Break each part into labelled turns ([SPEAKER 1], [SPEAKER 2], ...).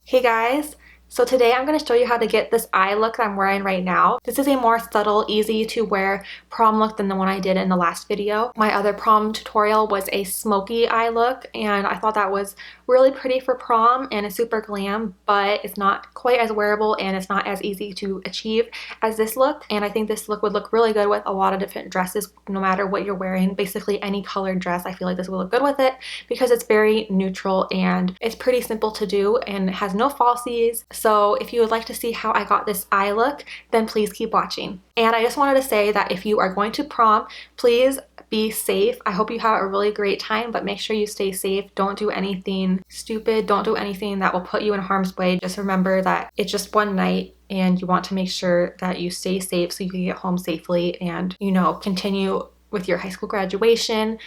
[SPEAKER 1] Hey guys, so today I'm going to show you how to get this eye look that I'm wearing right now. This is a more subtle, easy to wear prom look than the one I did in the last video. My other prom tutorial was a smoky eye look and I thought that was really pretty for prom and it's super glam, but it's not quite as wearable and it's not as easy to achieve as this look. And I think this look would look really good with a lot of different dresses no matter what you're wearing. Basically any colored dress, I feel like this would look good with it because it's very neutral and it's pretty simple to do and it has no falsies. So if you would like to see how I got this eye look, then please keep watching. And I just wanted to say that if you are going to prom, please be safe. I hope you have a really great time, but make sure you stay safe. Don't do anything stupid. Don't do anything that will put you in harm's way. Just remember that it's just one night and you want to make sure that you stay safe so you can get home safely and, you know, continue with your high school graduation,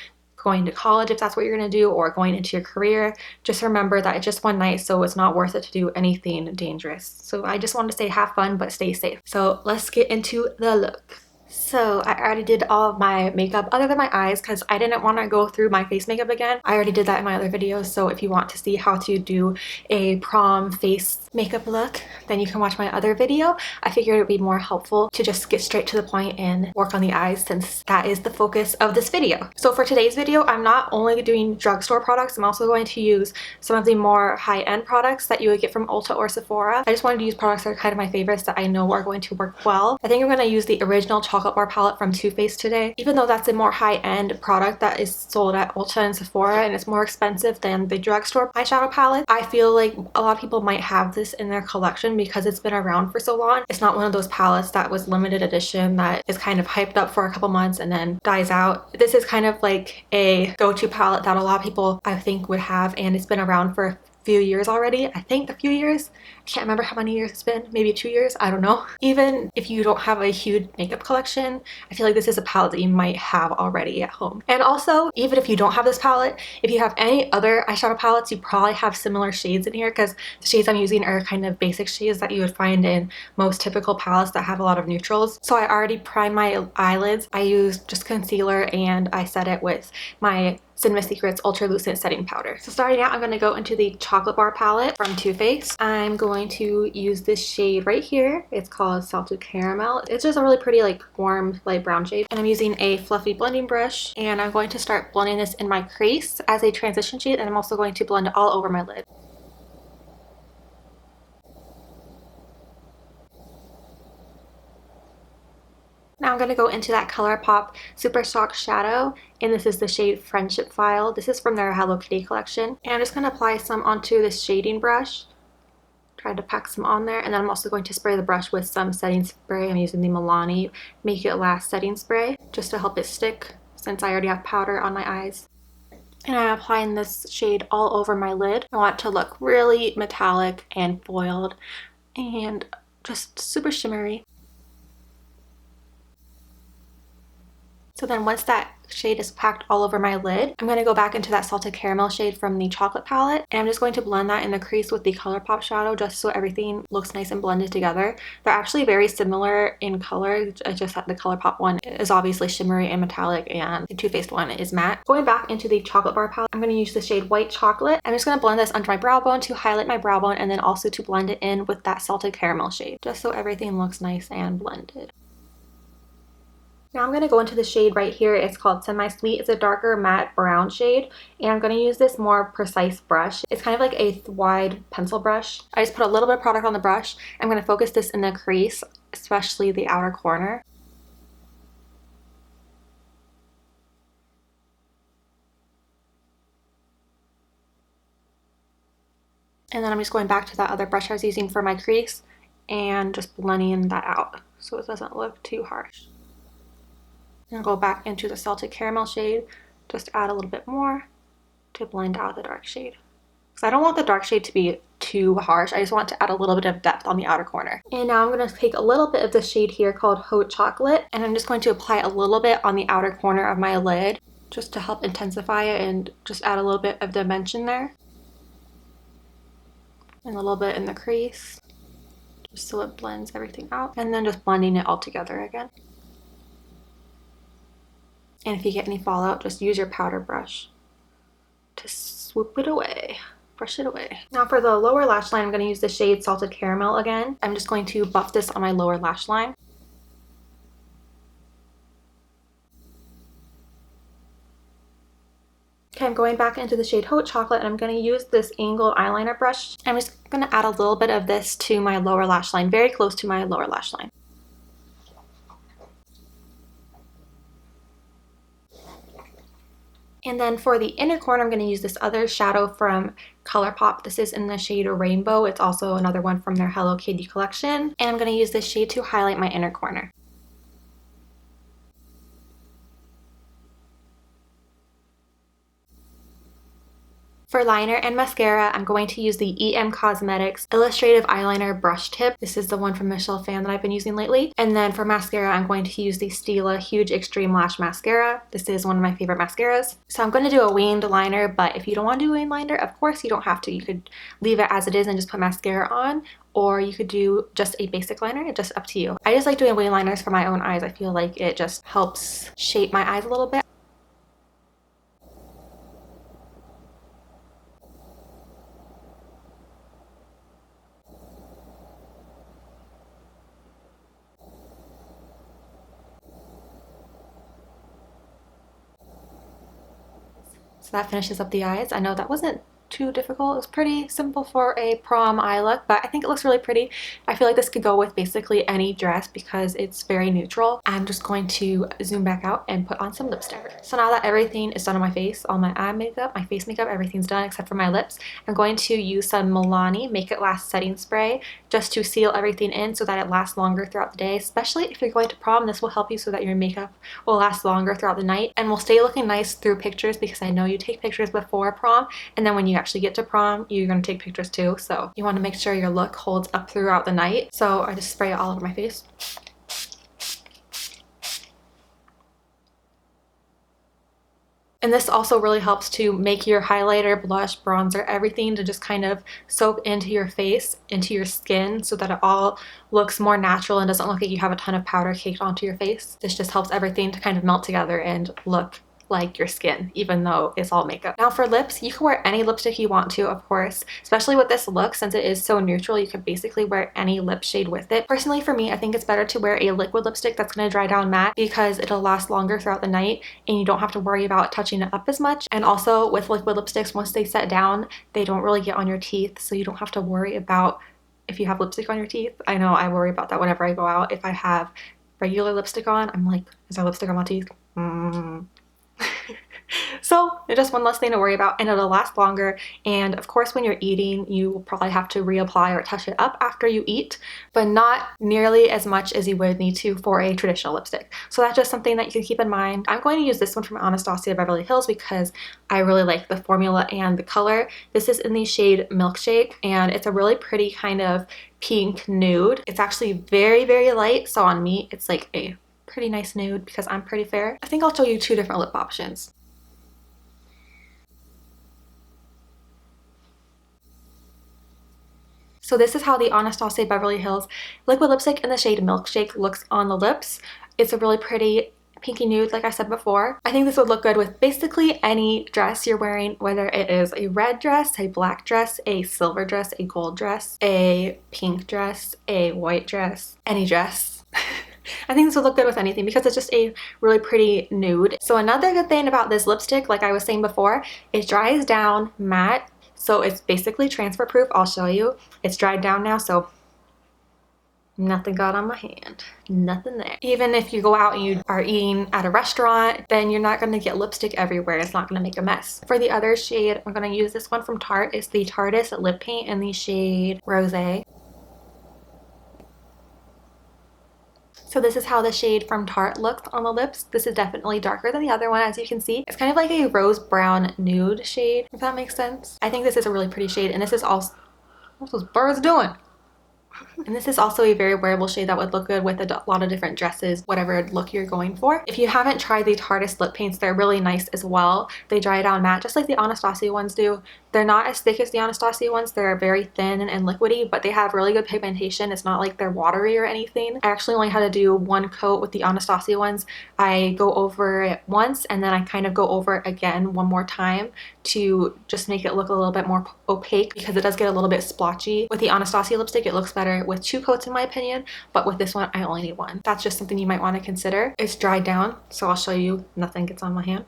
[SPEAKER 1] going to college if that's what you're going to do, or going into your career. Just remember that it's just one night, so it's not worth it to do anything dangerous. So I just wanted to say have fun but stay safe. So let's get into the look. So I already did all of my makeup other than my eyes because I didn't want to go through my face makeup again. I already did that in my other videos, so if you want to see how to do a prom face makeup look, then you can watch my other video. I figured it would be more helpful to just get straight to the point and work on the eyes since that is the focus of this video. So for today's video, I'm not only doing drugstore products, I'm also going to use some of the more high-end products that you would get from Ulta or Sephora. I just wanted to use products that are kind of my favorites that I know are going to work well. I think I'm going to use the original chocolate bar palette from Too Faced today. Even though that's a more high-end product that is sold at Ulta and Sephora and it's more expensive than the drugstore eyeshadow palette, I feel like a lot of people might have this in their collection because it's been around for so long. It's not one of those palettes that was limited edition that is kind of hyped up for a couple months and then dies out. This is kind of like a go-to palette that a lot of people I think would have, and it's been around for a few years already. I think a few years. I can't remember how many years it's been. Maybe 2 years. I don't know. Even if you don't have a huge makeup collection, I feel like this is a palette that you might have already at home. And also, even if you don't have this palette, if you have any other eyeshadow palettes, you probably have similar shades in here because the shades I'm using are kind of basic shades that you would find in most typical palettes that have a lot of neutrals. So I already primed my eyelids. I used just concealer and I set it with my Cinema Secrets Ultra Lucent Setting Powder. So starting out, I'm going to go into the chocolate bar palette from Too Faced. I'm going to use this shade right here. It's called Salted Caramel. It's just a really pretty like warm light brown shade. And I'm using a fluffy blending brush and I'm going to start blending this in my crease as a transition shade, and I'm also going to blend it all over my lid. Now I'm going to go into that ColourPop Super Shock Shadow, and this is the shade Friendship File. This is from their Hello Kitty collection. And I'm just going to apply some onto this shading brush. Try to pack some on there, and then I'm also going to spray the brush with some setting spray. I'm using the Milani Make It Last setting spray just to help it stick since I already have powder on my eyes. And I'm applying this shade all over my lid. I want it to look really metallic and foiled and just super shimmery. So then once that shade is packed all over my lid, I'm going to go back into that Salted Caramel shade from the chocolate palette, and I'm just going to blend that in the crease with the ColourPop shadow just so everything looks nice and blended together. They're actually very similar in color. It's just that the ColourPop one is obviously shimmery and metallic and the Too Faced one is matte. Going back into the chocolate bar palette, I'm going to use the shade White Chocolate. I'm just going to blend this under my brow bone to highlight my brow bone and then also to blend it in with that Salted Caramel shade just so everything looks nice and blended. Now I'm going to go into the shade right here. It's called Semi Sweet. It's a darker matte brown shade, and I'm going to use this more precise brush. It's kind of like a wide pencil brush. I just put a little bit of product on the brush. I'm going to focus this in the crease, especially the outer corner. And then I'm just going back to that other brush I was using for my crease and just blending that out so it doesn't look too harsh. And go back into the Salted Caramel shade, just add a little bit more to blend out the dark shade. Because I don't want the dark shade to be too harsh, I just want to add a little bit of depth on the outer corner. And now I'm going to take a little bit of the shade here called Hot Chocolate, and I'm just going to apply a little bit on the outer corner of my lid just to help intensify it and just add a little bit of dimension there. And a little bit in the crease, just so it blends everything out. And then just blending it all together again. And if you get any fallout, just use your powder brush to swoop it away brush it away. Now for the lower lash line, I'm going to use the shade Salted Caramel again. I'm just going to buff this on my lower lash line. Okay, I'm going back into the shade Haute Chocolate, and I'm going to use this angled eyeliner brush. I'm just going to add a little bit of this to my lower lash line, very close to my lower lash line. And then for the inner corner, I'm going to use this other shadow from ColourPop. This is in the shade Rainbow. It's also another one from their Hello Kitty collection. And I'm going to use this shade to highlight my inner corner. For liner and mascara, I'm going to use the EM Cosmetics Illustrative Eyeliner Brush Tip. This is the one from Michelle Phan that I've been using lately. And then for mascara, I'm going to use the Stila Huge Extreme Lash Mascara. This is one of my favorite mascaras. So I'm going to do a winged liner, but if you don't want to do a winged liner, of course you don't have to. You could leave it as it is and just put mascara on, or you could do just a basic liner. It's just up to you. I just like doing winged liners for my own eyes. I feel like it just helps shape my eyes a little bit. So that finishes up the eyes. I know that wasn't too difficult. It was pretty simple for a prom eye look, but I think it looks really pretty. I feel like this could go with basically any dress because it's very neutral. I'm just going to zoom back out and put on some lipstick. So now that everything is done on my face, all my eye makeup, my face makeup, everything's done except for my lips, I'm going to use some Milani Make It Last setting spray just to seal everything in so that it lasts longer throughout the day. Especially if you're going to prom, this will help you so that your makeup will last longer throughout the night and will stay looking nice through pictures, because I know you take pictures before prom, and then when you actually get to prom, you're going to take pictures too. So you want to make sure your look holds up throughout the night. So I just spray it all over my face. And this also really helps to make your highlighter, blush, bronzer, everything to just kind of soak into your face, into your skin, so that it all looks more natural and doesn't look like you have a ton of powder caked onto your face. This just helps everything to kind of melt together and look like your skin, even though it's all makeup. Now for lips, you can wear any lipstick you want to, of course, especially with this look. Since it is so neutral, you could basically wear any lip shade with it. Personally, for me, I think it's better to wear a liquid lipstick that's going to dry down matte, because it'll last longer throughout the night and you don't have to worry about touching it up as much. And also with liquid lipsticks, once they set down, they don't really get on your teeth, so you don't have to worry about if you have lipstick on your teeth. I know I worry about that whenever I go out. If I have regular lipstick on, I'm like, is there lipstick on my teeth? So it's just one less thing to worry about, and it'll last longer. And of course, when you're eating, you will probably have to reapply or touch it up after you eat, but not nearly as much as you would need to for a traditional lipstick. So that's just something that you can keep in mind. I'm going to use this one from Anastasia Beverly Hills because I really like the formula and the color. This is in the shade Milkshake, and it's a really pretty kind of pink nude. It's actually very, very light, so on me, it's like a pretty nice nude because I'm pretty fair. I think I'll show you two different lip options. So this is how the Anastasia Beverly Hills liquid lipstick in the shade Milkshake looks on the lips. It's a really pretty pinky nude, like I said before. I think this would look good with basically any dress you're wearing, whether it is a red dress, a black dress, a silver dress, a gold dress, a pink dress, a white dress, any dress. I think this would look good with anything because it's just a really pretty nude. So another good thing about this lipstick, like I was saying before, it dries down matte. So it's basically transfer proof. I'll show you. It's dried down now, so nothing got on my hand. Nothing there. Even if you go out and you are eating at a restaurant, then you're not going to get lipstick everywhere. It's not going to make a mess. For the other shade, I'm going to use this one from Tarte. It's the Tarteist Lip Paint in the shade Rosé. So this is how the shade from Tarte looks on the lips. This is definitely darker than the other one, as you can see. It's kind of like a rose brown nude shade, if that makes sense. I think this is a really pretty shade, and this is also... What's those birds doing? And this is also a very wearable shade that would look good with a lot of different dresses, whatever look you're going for. If you haven't tried the Tarteist lip paints, they're really nice as well. They dry down matte just like the Anastasia ones do. They're not as thick as the Anastasia ones. They're very thin and liquidy, but they have really good pigmentation. It's not like they're watery or anything. I actually only had to do one coat with the Anastasia ones. I go over it once and then I kind of go over it again one more time to just make it look a little bit more opaque because it does get a little bit splotchy. With the Anastasia lipstick, it looks better with 2 coats in my opinion, but with this one, I only need 1. That's just something you might want to consider. It's dried down, so I'll show you. Nothing gets on my hand.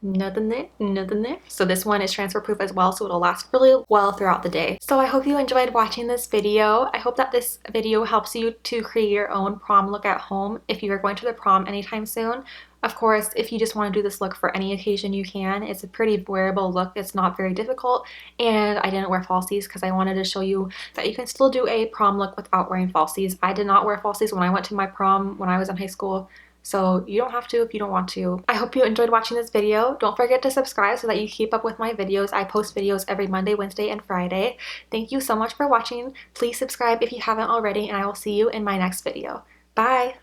[SPEAKER 1] Nothing there, nothing there. So this one is transfer proof as well, so it'll last really well throughout the day. So I hope you enjoyed watching this video. I hope that this video helps you to create your own prom look at home if you are going to the prom anytime soon. Of course, if you just want to do this look for any occasion, you can. It's a pretty wearable look. It's not very difficult, and I didn't wear falsies because I wanted to show you that you can still do a prom look without wearing falsies. I did not wear falsies when I went to my prom when I was in high school. So you don't have to if you don't want to. I hope you enjoyed watching this video. Don't forget to subscribe so that you keep up with my videos. I post videos every Monday, Wednesday, and Friday. Thank you so much for watching. Please subscribe if you haven't already, and I will see you in my next video. Bye!